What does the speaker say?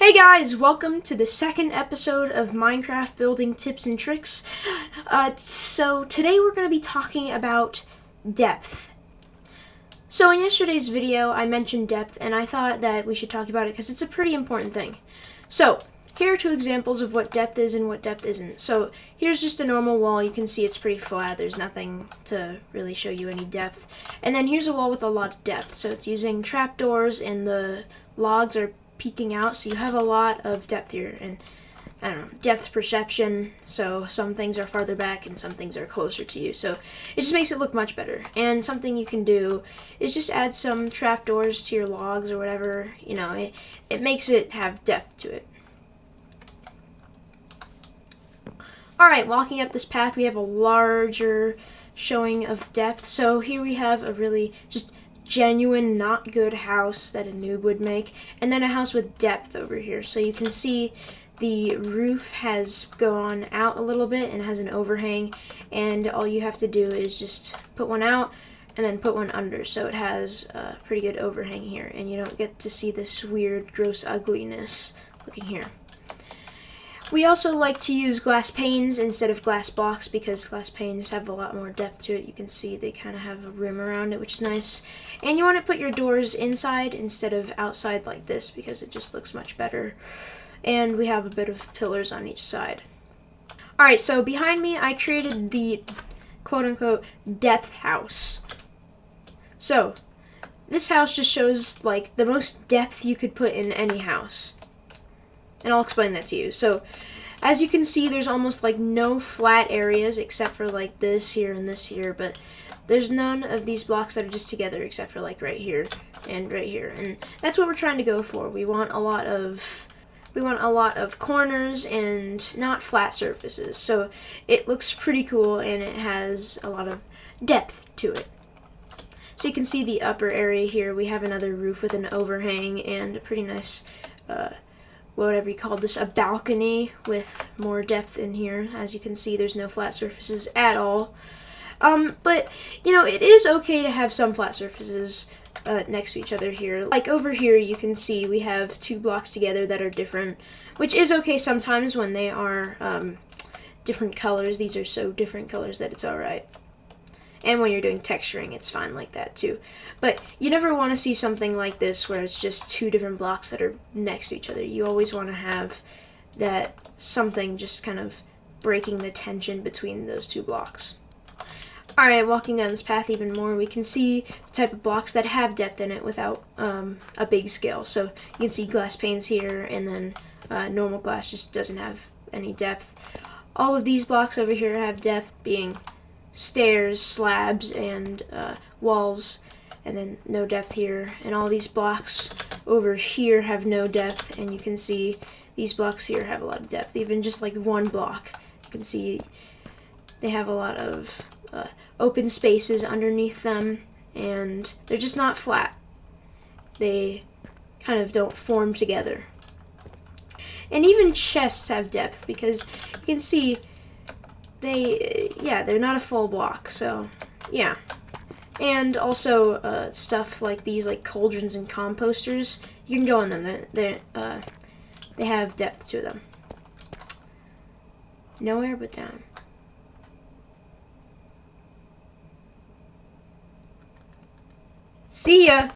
Hey guys, welcome to the second episode of Minecraft Building Tips and Tricks. So today we're going to be talking about depth. So in yesterday's video I mentioned depth and I thought that we should talk about it because it's a pretty important thing. So here are two examples of what depth is and what depth isn't. So here's just a normal wall. You can see it's pretty flat. There's nothing to really show you any depth. And then here's a wall with a lot of depth. So it's using trapdoors and the logs are peeking out, so you have a lot of depth here, and I don't know, depth perception, so some things are farther back and some things are closer to you, so it just makes it look much better. And something you can do is just add some trapdoors to your logs or whatever, it makes it have depth to it. Alright, walking up this path we have a larger showing of depth, so here we have a really just genuine, not good house that a noob would make, and then a house with depth over here. So you can see the roof has gone out a little bit and has an overhang, and all you have to do is just put one out and then put one under, so it has a pretty good overhang here, and you don't get to see this weird, gross ugliness looking here. We also like to use glass panes instead of glass blocks because glass panes have a lot more depth to it. You can see they kind of have a rim around it, which is nice. And you want to put your doors inside instead of outside like this because it just looks much better. And we have a bit of pillars on each side. Alright, so behind me I created the quote-unquote depth house. So, this house just shows like the most depth you could put in any house. And I'll explain that to you. So, as you can see, there's almost like no flat areas except for like this here and this here, but there's none of these blocks that are just together except for like right here and right here. And that's what we're trying to go for. We want a lot of corners and not flat surfaces. So, it looks pretty cool and it has a lot of depth to it. So you can see the upper area here. We have another roof with an overhang and a pretty nice whatever you call this, a balcony with more depth in here. As you can see, there's no flat surfaces at all. But, it is okay to have some flat surfaces next to each other here. Like over here, you can see we have two blocks together that are different, which is okay sometimes when they are different colors. These are so different colors that it's alright. And when you're doing texturing, it's fine like that too. But you never want to see something like this where it's just two different blocks that are next to each other. You always want to have that something just kind of breaking the tension between those two blocks. Alright, walking down this path even more, we can see the type of blocks that have depth in it without a big scale. So you can see glass panes here, and then normal glass just doesn't have any depth. All of these blocks over here have depth, being stairs, slabs, and walls, and then no depth here. And all these blocks over here have no depth, and you can see these blocks here have a lot of depth. Even just like one block, you can see they have a lot of open spaces underneath them, and they're just not flat. They kind of don't form together. And even chests have depth because you can see they're not a full block, so yeah. And also stuff like these, like cauldrons and composters, you can go in them. They have depth to them. Nowhere but down. See ya!